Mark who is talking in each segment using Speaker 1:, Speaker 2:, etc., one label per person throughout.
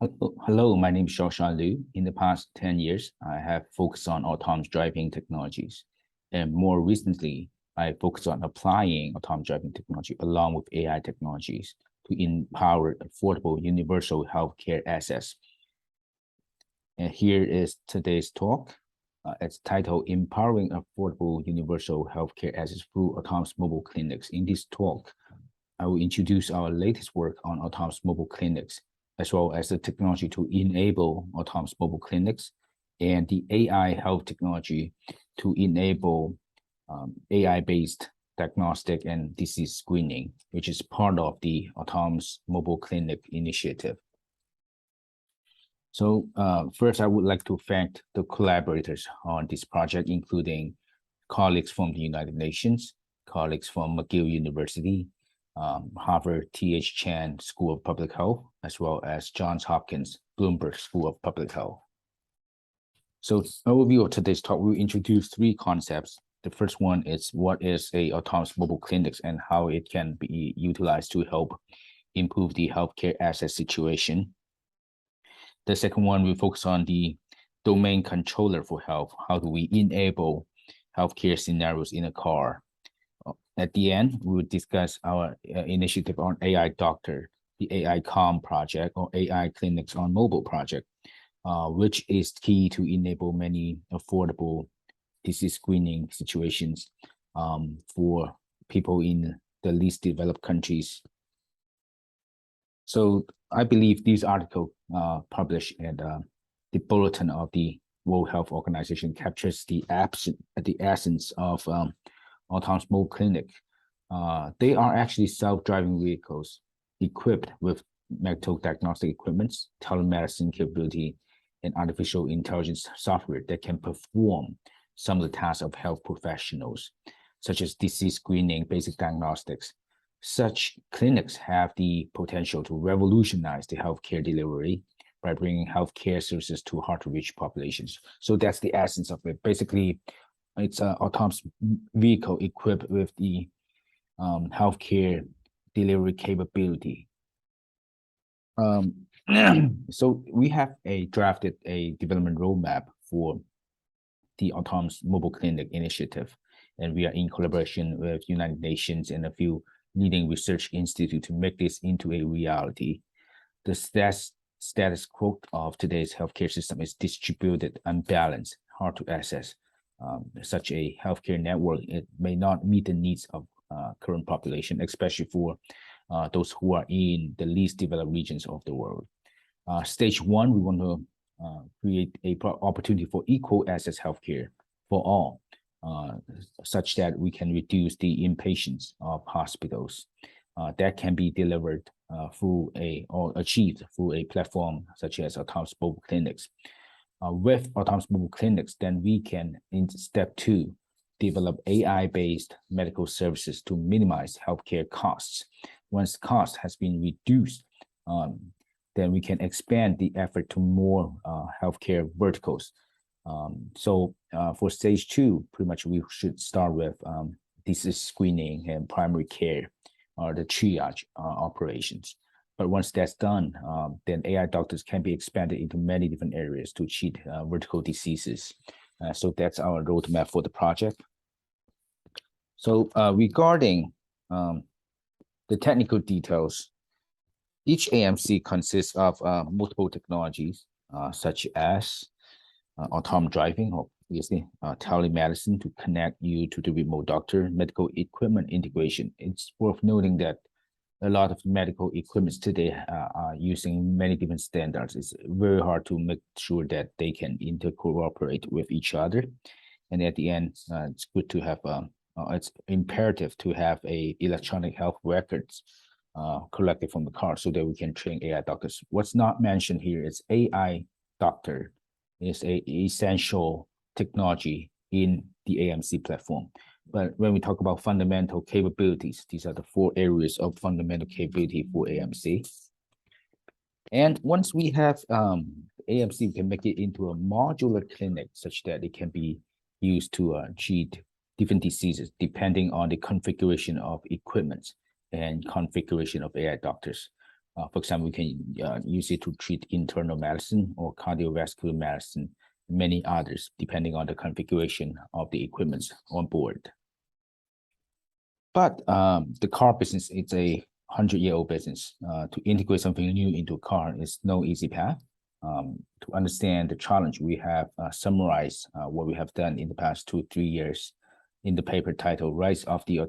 Speaker 1: Hello, my name is Shaoshan Liu. In the past 10 years, I have focused on autonomous driving technologies. And more recently, I focused on applying autonomous driving technology along with AI technologies to empower affordable universal healthcare access. And here is today's talk. It's titled Empowering Affordable Universal Healthcare Access Through Autonomous Mobile Clinics. In this talk, I will introduce our latest work on autonomous mobile clinics, as well as the technology to enable autonomous mobile clinics and the AI health technology to enable AI-based diagnostic and disease screening, which is part of the autonomous mobile clinic initiative. So first, I would like to thank the collaborators on this project, including colleagues from the United Nations, colleagues from McGill University, Harvard T.H. Chan School of Public Health, as well as Johns Hopkins Bloomberg School of Public Health. So overview of today's talk, we'll introduce three concepts. The first one is what is a autonomous mobile clinics and how it can be utilized to help improve the healthcare access situation. The second one, we focus on the domain controller for health. How do we enable healthcare scenarios in a car? At the end, we will discuss our initiative on AI Doctor, the AI COM project, or AI Clinics on Mobile project, which is key to enable many affordable disease screening situations for people in the least developed countries. So I believe these articles published at the bulletin of the World Health Organization captures the essence of autonomous mobile clinic. They are actually self-driving vehicles equipped with medical diagnostic equipment, telemedicine capability, and artificial intelligence software that can perform some of the tasks of health professionals, such as disease screening, basic diagnostics. Such clinics have the potential to revolutionize the healthcare delivery by bringing healthcare services to hard-to-reach populations. So that's the essence of it. Basically, it's an autonomous vehicle equipped with the healthcare delivery capability. So we have drafted a development roadmap for the autonomous mobile clinic initiative, and we are in collaboration with United Nations and a few leading research institutes to make this into a reality. The status quo of today's healthcare system is distributed, unbalanced, hard to access. Such a healthcare network, it may not meet the needs of current population, especially for those who are in the least developed regions of the world. Stage one, we want to create a opportunity for equal access healthcare for all, such that we can reduce the impatience of hospitals. That can be delivered or achieved through a platform such as autonomous mobile clinics. With autonomous mobile clinics, then we can, in step two, develop AI-based medical services to minimize healthcare costs. Once cost has been reduced, then we can expand the effort to more healthcare verticals. So for stage two, pretty much we should start with disease screening and primary care, or the triage operations. But once that's done, then AI doctors can be expanded into many different areas to treat vertical diseases. So that's our roadmap for the project. So regarding the technical details, each AMC consists of multiple technologies, such as autonomous driving, or obviously telemedicine to connect you to the remote doctor, medical equipment integration. It's worth noting that a lot of medical equipments today are using many different standards. It's very hard to make sure that they can interoperate with each other. And at the end, it's good to have, it's imperative to have a electronic health records collected from the car so that we can train AI doctors. What's not mentioned here is AI doctor is a essential technology in the AMC platform. But when we talk about fundamental capabilities, these are the 4 areas of fundamental capability for AMC. And once we have AMC, we can make it into a modular clinic such that it can be used to treat different diseases depending on the configuration of equipment and configuration of AI doctors. For example, we can use it to treat internal medicine or cardiovascular medicine, many others, depending on the configuration of the equipment on board. But the car business is a 100-year-old business. To integrate something new into a car is no easy path. To understand the challenge, we have summarized what we have done in the past 2-3 years in the paper titled Rise of the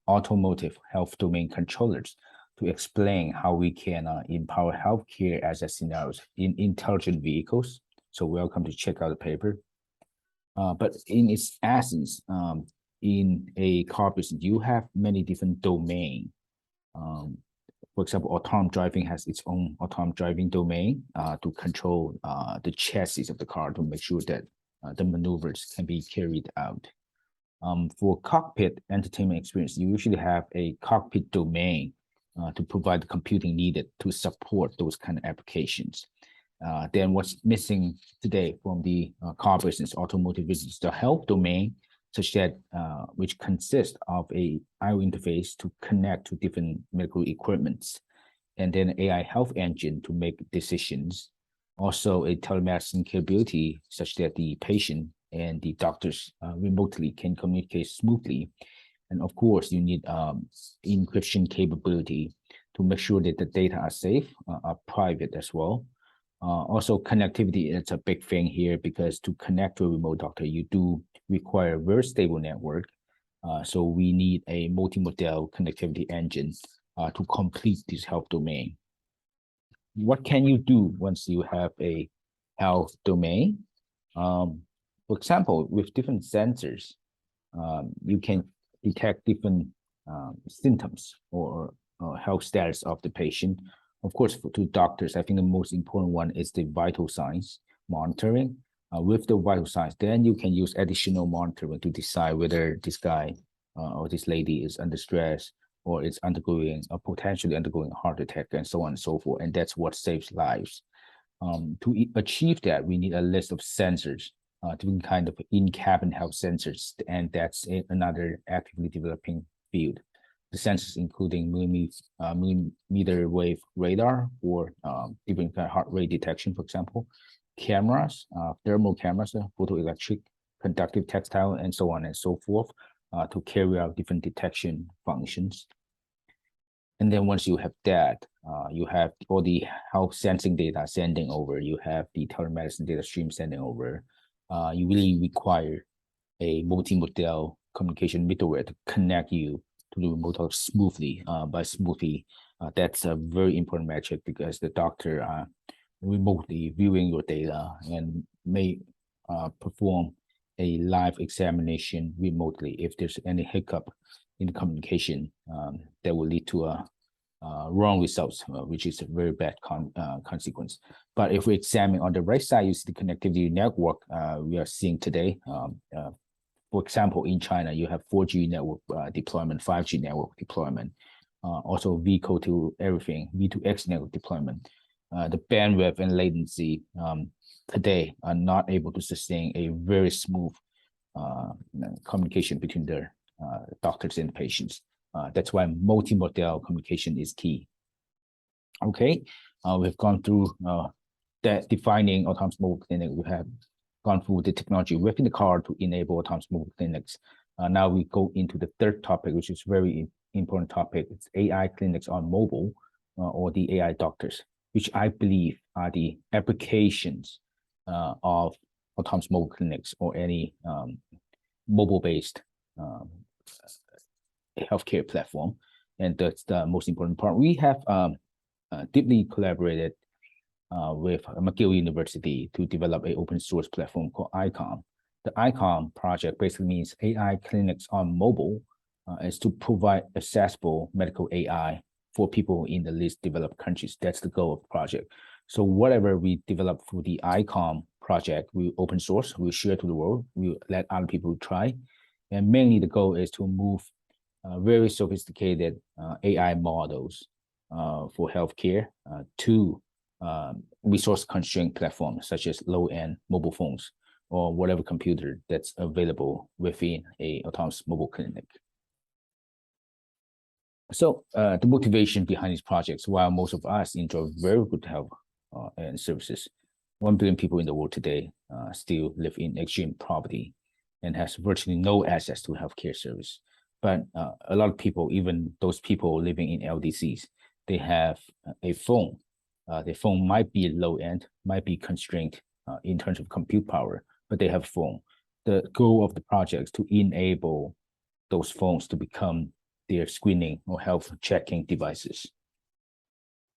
Speaker 1: Automotive Health Domain Controllers, to explain how we can empower healthcare as a scenario in intelligent vehicles. So welcome to check out the paper. But in its essence, in a car business, you have many different domains. For example, autonomous driving has its own autonomous driving domain to control the chassis of the car to make sure that the maneuvers can be carried out. For cockpit entertainment experience, you usually have a cockpit domain to provide the computing needed to support those kind of applications. Then what's missing today from the car business, automotive business, the health domain, such that which consists of a I/O interface to connect to different medical equipments, and then AI health engine to make decisions. Also a telemedicine capability such that the patient and the doctors remotely can communicate smoothly. And of course, you need encryption capability to make sure that the data are safe, are private as well. Also, connectivity is a big thing here, because to connect to a remote doctor, you do require a very stable network. So we need a multimodal connectivity engine to complete this health domain. What can you do once you have a health domain? For example, with different sensors, you can detect different symptoms or health status of the patient. Of course, to doctors, I think the most important one is the vital signs monitoring. With the vital signs, then you can use additional monitoring to decide whether this guy or this lady is under stress or is undergoing or potentially undergoing a heart attack, and so on and so forth. And that's what saves lives. To achieve that, we need a list of sensors, different kind of in-cabin health sensors, and that's another actively developing field. The sensors including millimeter wave radar or different kind of heart rate detection, for example, cameras, thermal cameras, photoelectric, conductive textile, and so on and so forth, to carry out different detection functions. And then once you have that, you have all the health sensing data sending over, you have the telemedicine data stream sending over. You really require a multimodal communication middleware to connect you to the remote doctor smoothly. By smoothly, that's a very important metric, because the doctor remotely viewing your data and may perform a live examination remotely. If there's any hiccup in the communication, that will lead to a wrong results, which is a very bad consequence. But if we examine on the right side, you see the connectivity network we are seeing today. For example, in China, you have 4G network deployment, 5G network deployment, also vehicle to everything, V2X network deployment. The bandwidth and latency today are not able to sustain a very smooth communication between the doctors and patients. That's why multimodal communication is key. Okay, we've gone through that defining autonomous mobile clinic. We have gone through the technology within the car to enable autonomous mobile clinics. Now we go into the third topic, which is very important topic. It's AI clinics on mobile, or the AI doctors, which I believe are the applications of autonomous mobile clinics or any mobile-based healthcare platform. And that's the most important part. We have deeply collaborated with McGill University to develop an open source platform called ICOM. The ICOM project basically means AI clinics on mobile, is to provide accessible medical AI for people in the least developed countries. That's the goal of the project. So whatever we develop for the ICOM project, we open source, we share to the world, we let other people try. And mainly the goal is to move very sophisticated AI models for healthcare to resource constrained platforms such as low-end mobile phones or whatever computer that's available within a autonomous mobile clinic. So the motivation behind these projects, while most of us enjoy very good health and services, 1 billion people in the world today still live in extreme poverty and has virtually no access to healthcare service. But a lot of people, even those people living in LDCs, they have a phone. Their phone might be low end, might be constrained in terms of compute power, but they have a phone. The goal of the project is to enable those phones to become their screening or health checking devices.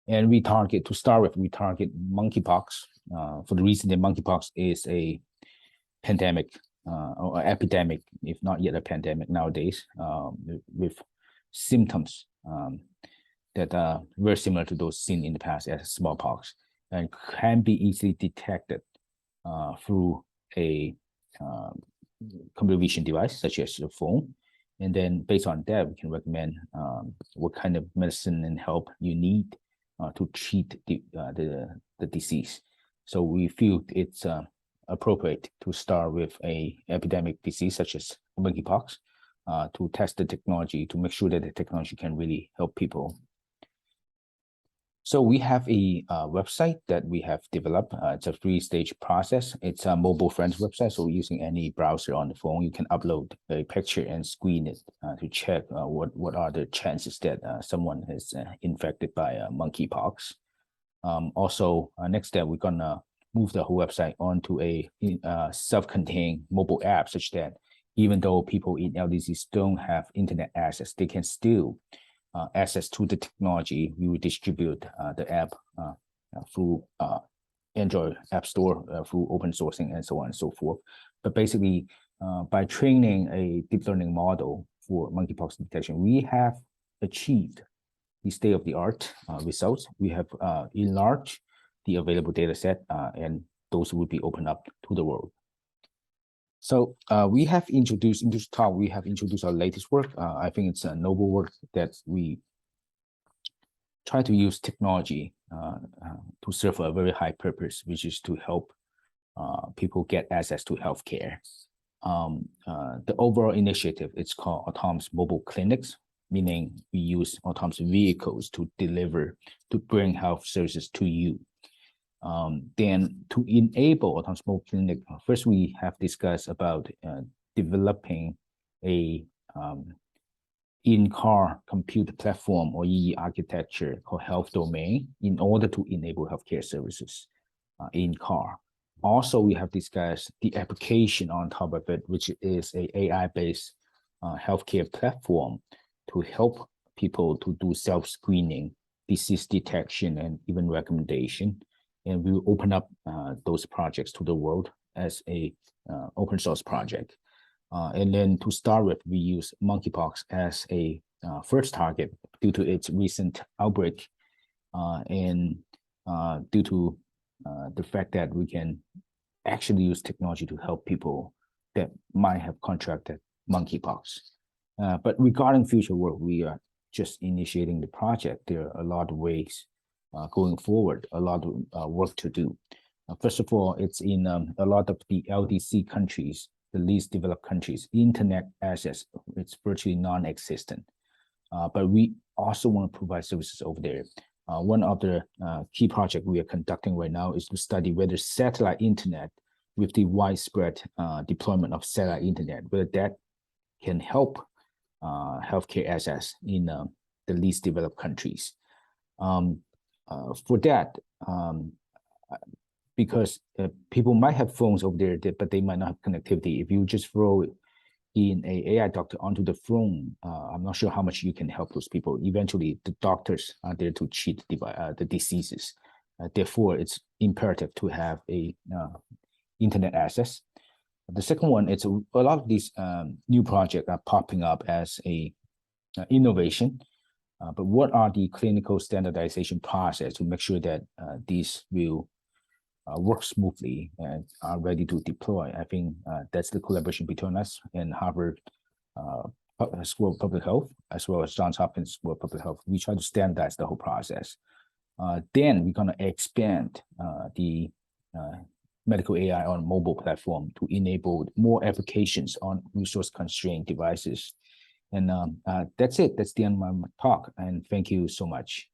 Speaker 1: And we target monkeypox for the reason that monkeypox is a pandemic or epidemic, if not yet a pandemic nowadays, with symptoms that are very similar to those seen in the past as smallpox and can be easily detected through a computer vision device such as your phone. And then based on that, we can recommend what kind of medicine and help you need to treat the disease. So we feel it's appropriate to start with a epidemic disease such as monkeypox to test the technology to make sure that the technology can really help people. So we have a website that we have developed. It's a 3-stage process. It's a mobile-friendly website, so using any browser on the phone, you can upload a picture and screen it to check what are the chances that someone is infected by monkeypox. Also, next step, we're gonna move the whole website onto a self-contained mobile app, such that even though people in LDCs don't have internet access, they can still access to the technology. We will distribute the app through Android App Store, through open sourcing and so on and so forth. But basically, by training a deep learning model for monkeypox detection, we have achieved the state-of-the-art results. We have enlarged the available data set, and those will be opened up to the world. So we have introduced our latest work. I think it's a noble work that we try to use technology to serve a very high purpose, which is to help people get access to healthcare. The overall initiative, it's called Autonomous Mobile Clinics, meaning we use autonomous vehicles to bring health services to you. Then to enable autonomous mobile clinic, first we have discussed about developing a in-car compute platform or EE architecture called health domain in order to enable healthcare services in car. Also, we have discussed the application on top of it, which is a AI-based healthcare platform to help people to do self-screening, disease detection, and even recommendation. And we will open up those projects to the world as a open source project. And then to start with, we use monkeypox as a first target due to its recent outbreak and due to the fact that we can actually use technology to help people that might have contracted monkeypox. But regarding future work, we are just initiating the project. There are a lot of ways going forward, a lot of work to do. First of all, it's in a lot of the LDC countries, the least developed countries, internet access, it's virtually non-existent. But we also want to provide services over there. One of the key projects we are conducting right now is to study whether satellite internet, with the widespread deployment of satellite internet, whether that can help healthcare access in the least developed countries. For that, because people might have phones over there, but they might not have connectivity. If you just throw in an AI doctor onto the phone, I'm not sure how much you can help those people. Eventually, the doctors are there to treat the diseases. Therefore, it's imperative to have a internet access. The second one, it's a lot of these new projects are popping up as a innovation. But what are the clinical standardization process to make sure that these will work smoothly and are ready to deploy? I think that's the collaboration between us and Harvard School of Public Health, as well as Johns Hopkins School of Public Health. We try to standardize the whole process. Then we're gonna expand the medical AI on mobile platform to enable more applications on resource-constrained devices. And that's it. That's the end of my talk. And thank you so much.